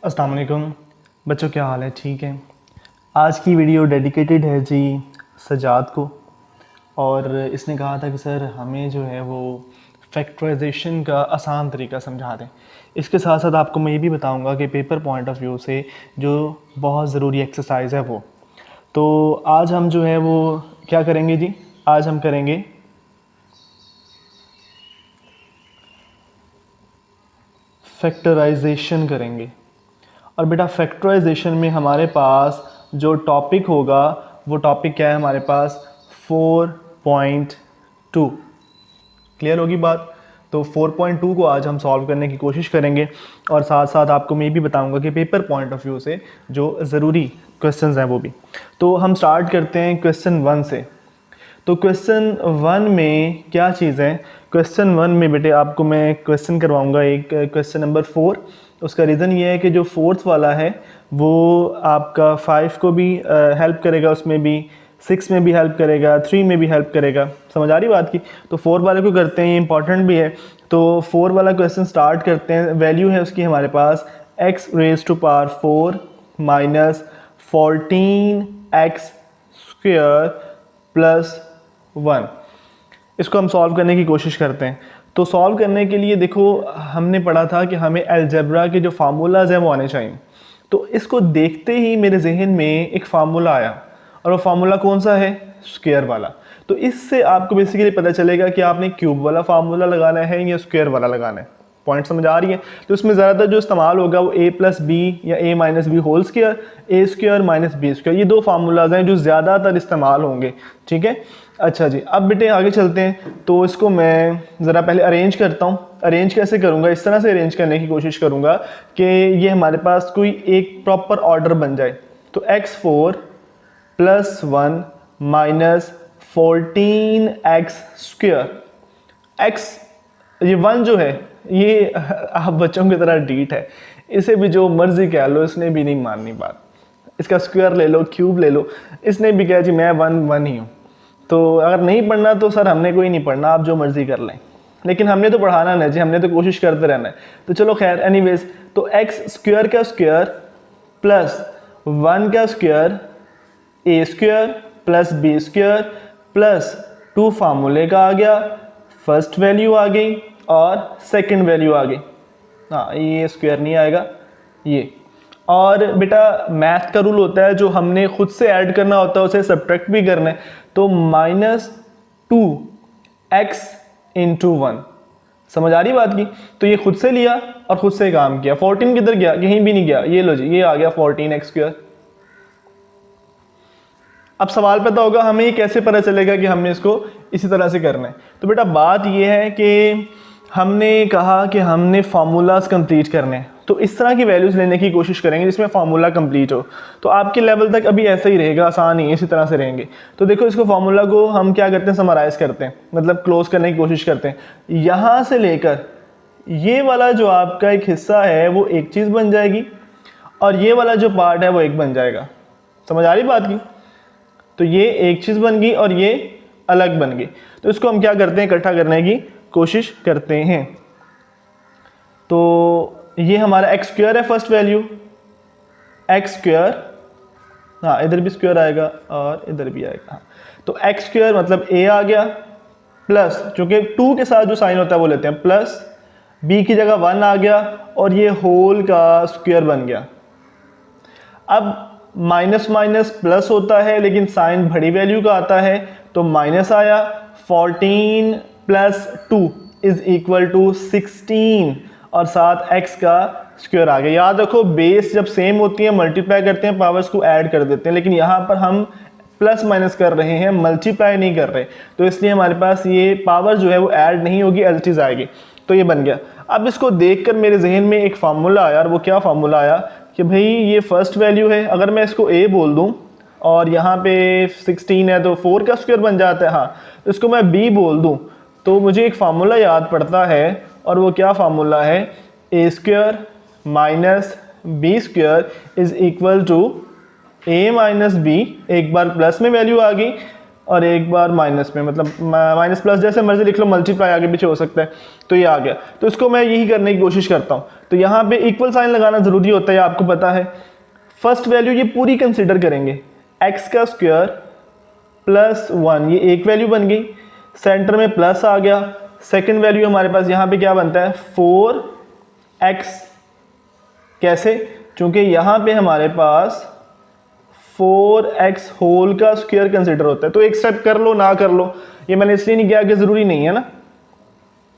अस्सलाम वालेकुम बच्चों, क्या हाल है? ठीक है। आज की वीडियो डेडिकेटेड है जी सजाद को। और इसने कहा था कि सर हमें जो है वो फैक्टराइजेशन का आसान तरीका समझा दें। इसके साथ साथ आपको मैं ये भी बताऊंगा कि पेपर पॉइंट ऑफ व्यू से जो बहुत ज़रूरी एक्सरसाइज है वो। तो आज हम जो है वो क्या करेंगे जी? आज हम करेंगे फैक्टराइजेशन करेंगे। और बेटा फैक्टराइजेशन में हमारे पास जो टॉपिक होगा वो टॉपिक क्या है हमारे पास? 4.2। क्लियर होगी बात? तो 4.2 को आज हम सॉल्व करने की कोशिश करेंगे और साथ साथ आपको मैं ये भी बताऊंगा कि पेपर पॉइंट ऑफ व्यू से जो ज़रूरी क्वेश्चंस हैं वो भी। तो हम स्टार्ट करते हैं क्वेश्चन 1 से। तो क्वेश्चन 1 में क्या चीज़ है? क्वेश्चन 1 में बेटे आपको मैं क्वेश्चन करवाऊंगा एक क्वेश्चन नंबर 4। उसका रीज़न ये है कि जो फोर्थ वाला है वो आपका 5 को भी हेल्प करेगा, उसमें भी 6 में भी हेल्प करेगा, 3 में भी हेल्प करेगा। समझ आ रही बात की? तो 4 वाले को करते हैं, ये इंपॉर्टेंट भी है। तो 4 वाला क्वेश्चन स्टार्ट करते हैं। वैल्यू है उसकी हमारे पास x raise to power 4 minus 14x square plus 1। इसको हम सॉल्व करने की कोशिश करते हैं। तो सॉल्व करने के लिए देखो हमने पढ़ा था कि हमें अलजेब्रा के जो फार्मूलाज हैं वो आने चाहिए। तो इसको देखते ही मेरे जहन में एक फार्मूला आया और वो फार्मूला कौन सा है? स्क्वायर वाला। तो इससे आपको बेसिकली पता चलेगा कि आपने क्यूब वाला फार्मूला लगाना है या स्क्वायर वाला लगाना है। पॉइंट समझ आ रही है? तो इसमें ज़्यादातर जो इस्तेमाल होगा वो a प्लस बी या a minus B whole square, A square minus B square, ये दो फार्मूलाज हैं जो ज़्यादातर इस्तेमाल होंगे। ठीक है, अच्छा जी। अब बेटे आगे चलते हैं। तो इसको मैं ज़रा पहले अरेंज करता हूँ। अरेंज कैसे करूँगा? इस तरह से अरेंज करने की कोशिश करूँगा कि ये हमारे पास कोई एक प्रॉपर ऑर्डर बन जाए। तो x4 plus 1 minus 14x square. x ये 1 जो है ये आप बच्चों की तरह डीट है, इसे भी जो मर्जी कह लो, इसने भी नहीं माननी बात। इसका स्क्वायर ले लो, क्यूब ले लो, इसने भी कहा जी मैं 1 ही हूँ। तो अगर नहीं पढ़ना तो सर हमने कोई नहीं पढ़ना, आप जो मर्जी कर लें, लेकिन हमने तो पढ़ाना नहीं जी, हमने तो कोशिश करते रहना है। तो चलो खैर एनीवेज, तो एक्स स्क्वायर का स्क्वायर प्लस 1 का स्क्वायर ए square plus b square plus 2 फार्मूले का आ गया, फर्स्ट वैल्यू आ गई और सेकंड वैल्यू आ गई। हाँ, ये स्क्वायर नहीं आएगा ये। और बेटा मैथ का रूल होता है जो हमने खुद से ऐड करना होता है उसे सब्ट्रैक्ट भी करना है। तो -2x इंटू 1। समझ आ रही बात की? तो ये खुद से लिया और खुद से काम किया। 14 किधर गया? कहीं भी नहीं गया। ये लो जी, ये आ गया 14x स्क्वायर। अब सवाल पता होगा हमें ये कैसे पता चलेगा कि हमने इसको इसी तरह से करना है। तो बेटा बात ये है कि हमने कहा कि हमने फार्मूलाज कंप्लीट करने हैं, तो इस तरह की वैल्यूज़ लेने की कोशिश करेंगे जिसमें फार्मूला कंप्लीट हो। तो आपके लेवल तक अभी ऐसा ही रहेगा, आसान ही इसी तरह से रहेंगे। तो देखो इसको फार्मूला को हम क्या करते हैं? समराइज़ करते हैं, मतलब क्लोज करने की कोशिश करते हैं। यहाँ से लेकर ये वाला जो आपका एक हिस्सा है वो एक चीज़ बन जाएगी और ये वाला जो पार्ट है वो एक बन जाएगा। समझ आ रही बात की? तो ये एक चीज़ बन गई और ये अलग बन गई। तो इसको हम क्या करते हैं? इकट्ठा करने की कोशिश करते हैं। तो ये हमारा एक्स स्क्वायर है, फर्स्ट वैल्यू एक्स स्क्वायर। हाँ, इधर भी स्क्वायर आएगा और इधर भी आएगा। हाँ, तो एक्स स्क्वायर मतलब a आ गया प्लस, चूंकि 2 के साथ जो साइन होता है वो लेते हैं, प्लस b की जगह 1 आ गया और ये होल का स्क्वायर बन गया। अब माइनस माइनस प्लस होता है लेकिन साइन बड़ी वैल्यू का आता है, तो माइनस आया। 14 प्लस 2 इज इक्वल टू 16 और साथ x का स्क्वायर आ गया। याद रखो बेस जब सेम होती है मल्टीप्लाई करते हैं, पावर्स को ऐड कर देते हैं, लेकिन यहाँ पर हम प्लस माइनस कर रहे हैं, मल्टीप्लाई नहीं कर रहे, तो इसलिए हमारे पास ये पावर जो है वो ऐड नहीं होगी, एलसीज आएगी। तो ये बन गया। अब इसको देखकर मेरे जहन में एक फार्मूला आया, और वो क्या फार्मूला आया कि भाई ये फर्स्ट वैल्यू है, अगर मैं इसको a बोल दूं और यहाँ पे 16 है तो 4 का स्क्वायर बन जाता है। हाँ, तो इसको मैं b बोल दूं तो मुझे एक फार्मूला याद पड़ता है, और वो क्या फार्मूला है? a square minus B square is equal to a minus B. एक बार प्लस में वैल्यू आ गई और एक बार माइनस में, मतलब माइनस प्लस जैसे मर्जी लिख लो, मल्टीप्लाई आगे पीछे हो सकता है। तो ये आ गया, तो इसको मैं यही करने की कोशिश करता हूँ। तो यहाँ पे इक्वल साइन लगाना ज़रूरी होता है, आपको पता है। फर्स्ट वैल्यू ये पूरी कंसिडर करेंगे, एक्स का स्क्वायर प्लस 1, ये एक वैल्यू बन गई, सेंटर में प्लस आ गया। सेकेंड वैल्यू हमारे पास यहाँ पे क्या बनता है 4x, कैसे, क्योंकि यहाँ पे हमारे पास 4x होल का स्क्वायर कंसिडर होता है। तो एक स्टेप कर लो ना कर लो, ये मैंने इसलिए नहीं किया कि ज़रूरी नहीं है ना,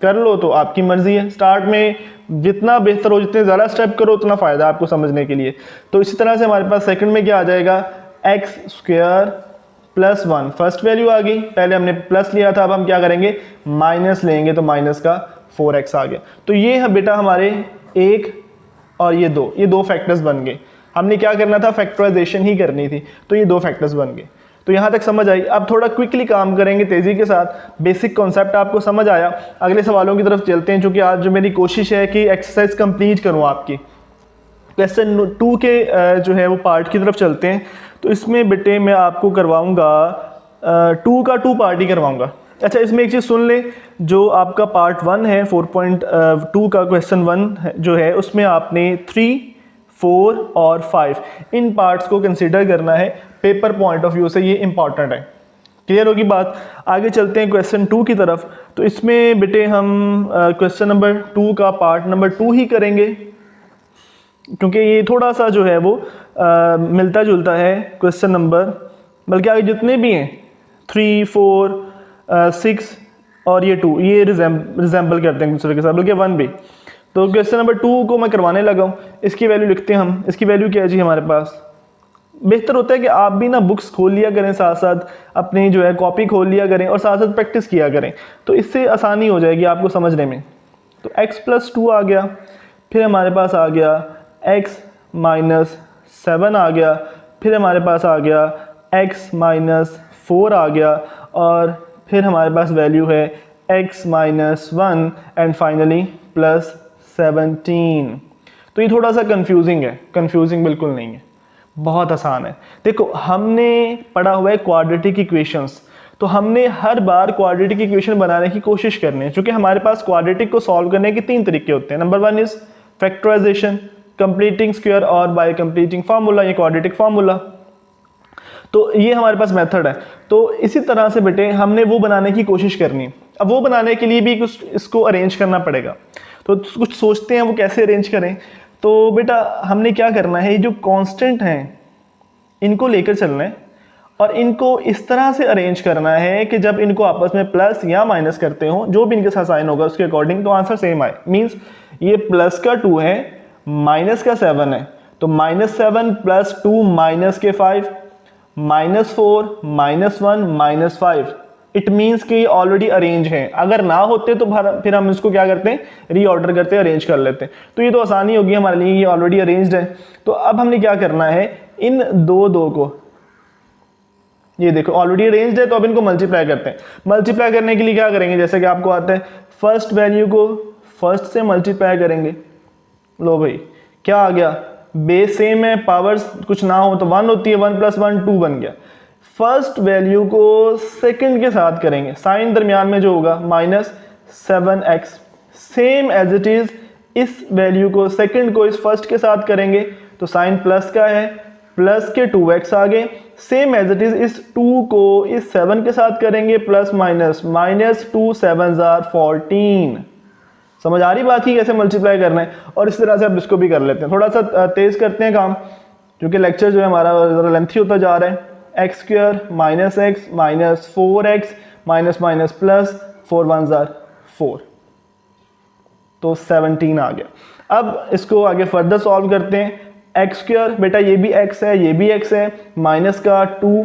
कर लो तो आपकी मर्जी है। स्टार्ट में जितना बेहतर हो, जितने ज़्यादा स्टेप करो उतना फ़ायदा आपको समझने के लिए। तो इसी तरह से हमारे पास सेकंड में क्या आ जाएगा, x square plus 1, first value आ गई, पहले हमने प्लस लिया था, अब हम क्या करेंगे माइनस लेंगे, तो माइनस का 4x आ गया। तो ये है बेटा हमारे एक और ये दो फैक्टर्स बन गए। हमने क्या करना था, फैक्टराइजेशन ही करनी थी, तो ये दो फैक्टर्स बन गए। तो यहाँ तक समझ आई। अब थोड़ा क्विकली काम करेंगे तेज़ी के साथ, बेसिक कॉन्सेप्ट आपको समझ आया। अगले सवालों की तरफ चलते हैं, क्योंकि आज जो मेरी कोशिश है कि एक्सरसाइज कंप्लीट करूँ आपकी। क्वेश्चन 2 के जो है वो पार्ट की तरफ चलते हैं। तो इसमें बेटे मैं आपको करवाऊँगा 2 का 2 पार्ट ही करवाऊँगा। अच्छा, इसमें एक चीज़ सुन ले, जो आपका पार्ट 1 है 4.2 का क्वेश्चन 1 जो है, उसमें आपने 3, 4 और 5 इन पार्ट्स को कंसिडर करना है पेपर पॉइंट ऑफ व्यू से, ये इंपॉर्टेंट है। क्लियर होगी बात। आगे चलते हैं क्वेश्चन 2 की तरफ। तो इसमें बेटे हम क्वेश्चन नंबर 2 का पार्ट नंबर 2 ही करेंगे, क्योंकि ये थोड़ा सा जो है वो मिलता जुलता है क्वेश्चन नंबर, बल्कि आगे जितने भी हैं 3, 4, 6 और ये 2, ये रिजेंबल करते हैं दूसरे के साथ, बल्कि 1 भी। तो क्वेश्चन नंबर 2 को मैं करवाने लगा हूँ। इसकी वैल्यू लिखते हैं हम। इसकी वैल्यू क्या है जी हमारे पास, बेहतर होता है कि आप भी ना बुक्स खोल लिया करें, साथ साथ अपनी जो है कॉपी खोल लिया करें और साथ साथ प्रैक्टिस किया करें, तो इससे आसानी हो जाएगी आपको समझने में। तो x + 2 आ गया, फिर हमारे पास आ गया x - 7 आ गया, फिर हमारे पास आ गया x - 4 आ गया, और फिर हमारे पास वैल्यू है x - 1 एंड फाइनली +17। तो ये थोड़ा सा कंफ्यूजिंग है, कंफ्यूजिंग बिल्कुल नहीं है, बहुत आसान है। देखो, हमने पढ़ा हुआ है क्वाड्रेटिक इक्वेशंस, तो हमने हर बार क्वाड्रेटिक इक्वेशन बनाने की कोशिश करनी है, क्योंकि हमारे पास क्वाड्रेटिक को सॉल्व करने के 3 तरीके होते हैं। Number 1 is factorization, completing square और बाय कंप्लीटिंग फार्मूला, ये क्वाड्रेटिक फार्मूला। तो ये हमारे पास मेथड है। तो इसी तरह से बेटे हमने वो बनाने की कोशिश करनी है। अब वो बनाने के लिए भी कुछ इसको अरेंज करना पड़ेगा, तो कुछ सोचते हैं वो कैसे अरेंज करें। तो बेटा हमने क्या करना है, ये जो कांस्टेंट हैं इनको लेकर चलना है और इनको इस तरह से अरेंज करना है कि जब इनको आपस में प्लस या माइनस करते हो, जो भी इनके साथ साइन होगा उसके अकॉर्डिंग, तो आंसर सेम आए। मींस ये प्लस का 2 है, माइनस का 7 है, तो -7 + 2 -5, -4 -1 -5। इट मीन्स कि ऑलरेडी अरेंज हैं। अगर ना होते तो फिर हम इसको क्या करते हैं, रीऑर्डर करते हैं, अरेंज कर लेते हैं। तो ये तो आसानी होगी हमारे लिए, ये ऑलरेडी अरेंज्ड है। तो अब हमने क्या करना है, इन दो को, ये देखो ऑलरेडी अरेंज्ड है, तो अब इनको मल्टीप्लाई करते हैं। मल्टीप्लाई करने के लिए क्या करेंगे, जैसे कि आपको आता है, फर्स्ट वैल्यू को फर्स्ट से मल्टीप्लाई करेंगे। लो भाई क्या आ गया, बेस सेम है, पावर्स कुछ ना हो तो 1 होती है, 1 + 1 2 बन गया। फर्स्ट वैल्यू को सेकंड के साथ करेंगे, साइन दरमियान में जो होगा -7x, same as it is इस वैल्यू को सेकंड को इस फर्स्ट के साथ करेंगे, तो साइन प्लस का है, प्लस के 2x आगे, सेम एज इट इज इस 2 को इस 7 के साथ करेंगे, प्लस माइनस, -2 7s are 14। समझ आ रही बात की कैसे मल्टीप्लाई करना है। और इस तरह से अब इसको भी कर लेते हैं, थोड़ा सा तेज करते हैं काम, क्योंकि लेक्चर जो है हमारा ज़रा लेंथी होता जा रहा है। x² - x -4x minus plus 4 1s are 4, तो 17 आ गया। अब इसको आगे फर्दर सॉल्व करते हैं। x², बेटा ये भी x है, ये भी x है, माइनस का 2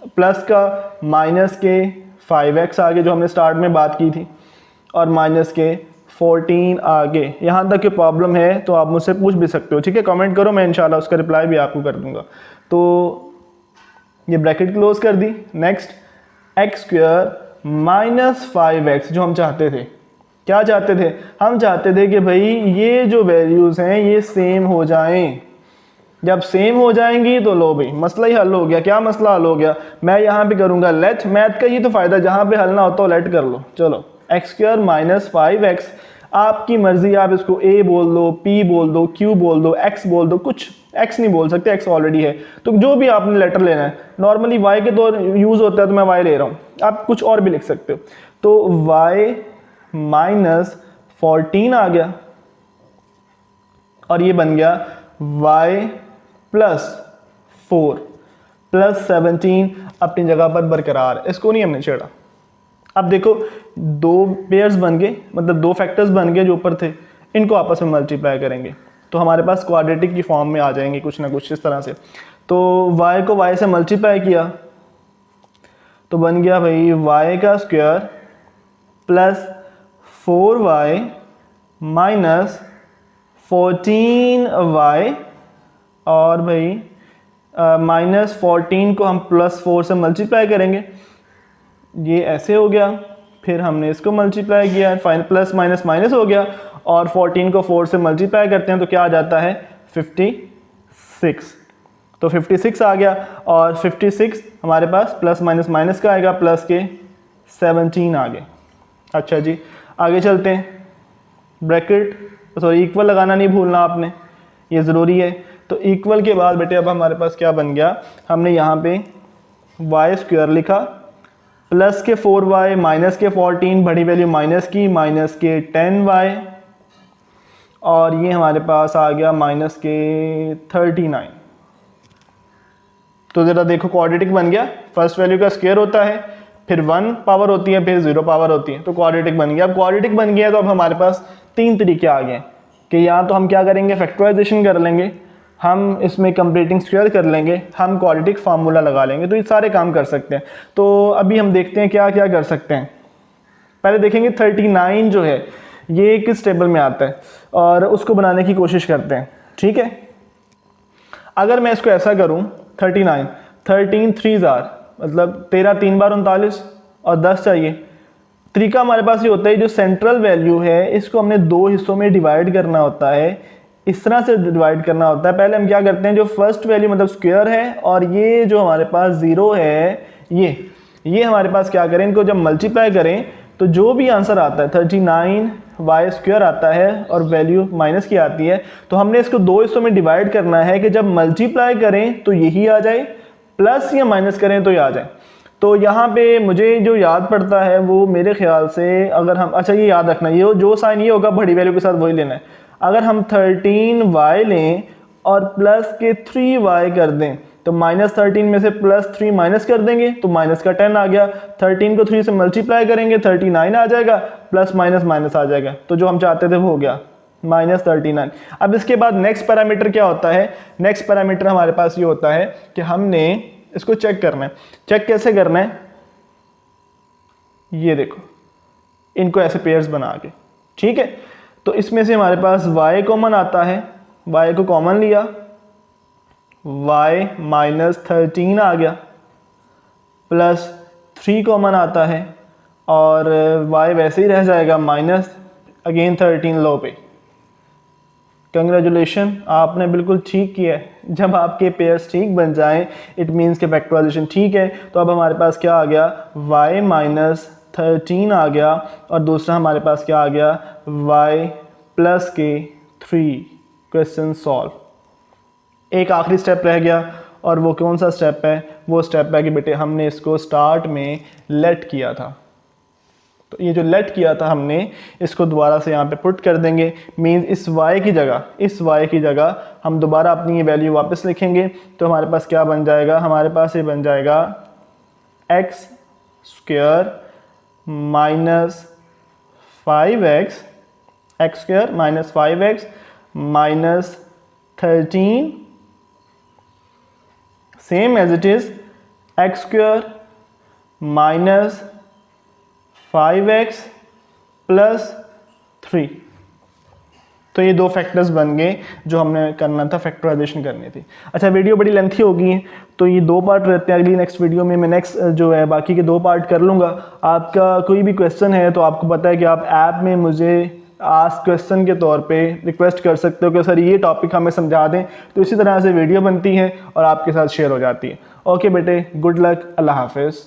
प्लस का माइनस के 5x आगे जो हमने स्टार्ट में बात की थी, और माइनस के 14 आगे। यहाँ तक की प्रॉब्लम है तो आप मुझसे पूछ भी सकते हो, ठीक है, कमेंट करो, मैं इंशाल्लाह उसका रिप्लाई भी आपको कर दूंगा। तो ये ब्रैकेट क्लोज कर दी। नेक्स्ट x² - 5x जो हम चाहते थे, क्या चाहते थे, हम चाहते थे कि भाई ये जो वैल्यूज़ हैं ये सेम हो जाएं, जब सेम हो जाएंगी तो लो भाई मसला ही हल हो गया। क्या मसला हल हो गया, मैं यहाँ पे करूँगा लेट, मैथ का ही तो फ़ायदा, जहाँ पे हल ना होता हो लेट कर लो। चलो एक्स स्क्वायर माइनस 5x, आपकी मर्जी, आप इसको a बोल दो, p बोल दो, q बोल दो, x बोल दो, कुछ x नहीं बोल सकते, x ऑलरेडी है, तो जो भी आपने लेटर लेना है, नॉर्मली y के तो यूज़ होता है तो मैं y ले रहा हूँ, आप कुछ और भी लिख सकते हो। तो y माइनस 14 आ गया और ये बन गया y प्लस 4 प्लस 17 अपनी जगह पर बरकरार, इसको नहीं हमने छेड़ा। अब देखो दो पेयर्स बन गए, मतलब दो फैक्टर्स बन गए जो ऊपर थे, इनको आपस में मल्टीप्लाई करेंगे तो हमारे पास क्वाड्रेटिक की फॉर्म में आ जाएंगे कुछ ना कुछ इस तरह से। तो y को y से मल्टीप्लाई किया तो बन गया भाई y का square plus 4y minus 14y, और भाई माइनस 14 को हम प्लस 4 से मल्टीप्लाई करेंगे, ये ऐसे हो गया, फिर हमने इसको मल्टीप्लाई किया, फाइन प्लस माइनस माइनस हो गया, और 14 को 4 से मल्टीप्लाई करते हैं तो क्या आ जाता है 56, तो 56 आ गया, और 56 हमारे पास प्लस माइनस माइनस का आएगा, प्लस के 17 आ गए। अच्छा जी आगे चलते हैं, ब्रैकेट सॉरी इक्वल लगाना नहीं भूलना आपने, ये ज़रूरी है। तो इक्वल के बाद बेटे अब हमारे पास क्या बन गया, हमने यहाँ पे वाई स्क्वायर लिखा प्लस के 4y माइनस के 14, बड़ी वैल्यू माइनस की, माइनस के 10y, और ये हमारे पास आ गया माइनस के 39। तो ज़रा देखो क्वाड्रेटिक बन गया, फर्स्ट वैल्यू का स्क्वायर होता है, फिर 1 पावर होती है, फिर 0 पावर होती है, तो क्वाड्रेटिक बन गया। अब क्वाड्रेटिक बन गया तो अब हमारे पास 3 तरीके आ गए कि या तो हम क्या करेंगे फैक्टराइजेशन कर लेंगे, हम इसमें कंप्लीटिंग स्क्वायर कर लेंगे, हम क्वाड्रेटिक फार्मूला लगा लेंगे, तो ये सारे काम कर सकते हैं। तो अभी हम देखते हैं क्या क्या कर सकते हैं। पहले देखेंगे 39 जो है ये किस टेबल में आता है और उसको बनाने की कोशिश करते हैं, ठीक है। अगर मैं इसको ऐसा करूं 39 13 3 मतलब 13 3 बार 39 और 10 चाहिए। तरीका हमारे पास ये होता है, जो सेंट्रल वैल्यू है इसको हमने दो हिस्सों में डिवाइड करना होता है, इस तरह से डिवाइड करना होता है। पहले हम क्या करते हैं, जो फर्स्ट वैल्यू मतलब स्क्वायर है और ये जो हमारे पास 0 है, ये हमारे पास क्या करें, इनको जब मल्टीप्लाई करें तो जो भी आंसर आता है 39 वाई स्क्वायर आता है और वैल्यू माइनस की आती है, तो हमने इसको दो हिस्सों में डिवाइड करना है कि जब मल्टीप्लाई करें तो यही आ जाए, प्लस या माइनस करें तो ये आ जाए। तो यहाँ पे मुझे जो याद पड़ता है वो मेरे ख्याल से, अगर हम अच्छा ये याद रखना, ये जो साइन ये होगा बड़ी वैल्यू के साथ वही लेना है। अगर हम 13y लें और प्लस के 3y कर दें तो माइनस 13 में से प्लस 3 माइनस कर देंगे तो माइनस का 10 आ गया, 13 को 3 से मल्टीप्लाई करेंगे 39 आ जाएगा, प्लस माइनस माइनस आ जाएगा, तो जो हम चाहते थे वो हो गया माइनस 39। अब इसके बाद नेक्स्ट पैरामीटर क्या होता है, नेक्स्ट पैरामीटर हमारे पास ये होता है कि हमने इसको चेक करना है। चेक कैसे करना है, ये देखो इनको ऐसे पेयर्स बना के, ठीक है। तो इसमें से हमारे पास y कॉमन आता है, y को कॉमन लिया, y माइनस 13 आ गया, प्लस 3 कॉमन आता है और y वैसे ही रह जाएगा माइनस अगेन 13 लो पे। कंग्रेचुलेशन, आपने बिल्कुल ठीक किया है। जब आपके पेयर्स ठीक बन जाएं इट मीन्स के फैक्टराइजेशन ठीक है। तो अब हमारे पास क्या आ गया, y माइनस 13 आ गया और दूसरा हमारे पास क्या आ गया, y प्लस के 3। Question solve. एक आखिरी स्टेप रह गया और वो कौन सा स्टेप है, वो स्टेप है कि बेटे हमने इसको स्टार्ट में लेट किया था, तो ये जो लेट किया था हमने इसको दोबारा से यहाँ पे पुट कर देंगे। मीन्स इस y की जगह हम दोबारा अपनी ये वैल्यू वापस लिखेंगे, तो हमारे पास क्या बन जाएगा, हमारे पास ये बन जाएगा x square minus 5x, x square minus 5x minus 13 same as it is x square minus 5x plus 3। तो ये दो फैक्टर्स बन गए जो हमने करना था, फैक्टराइजेशन करनी थी। अच्छा वीडियो बड़ी लेंथी होगी है तो ये दो पार्ट रहते हैं, अगली नेक्स्ट वीडियो में मैं नेक्स्ट जो है बाकी के दो पार्ट कर लूँगा। आपका कोई भी क्वेश्चन है तो आपको पता है कि आप ऐप में मुझे आस्क क्वेश्चन के तौर पे रिक्वेस्ट कर सकते हो कि सर ये टॉपिक हमें समझा दें, तो इसी तरह से वीडियो बनती है और आपके साथ शेयर हो जाती है। ओके बेटे, गुड लक, अल्लाह हाफिज़।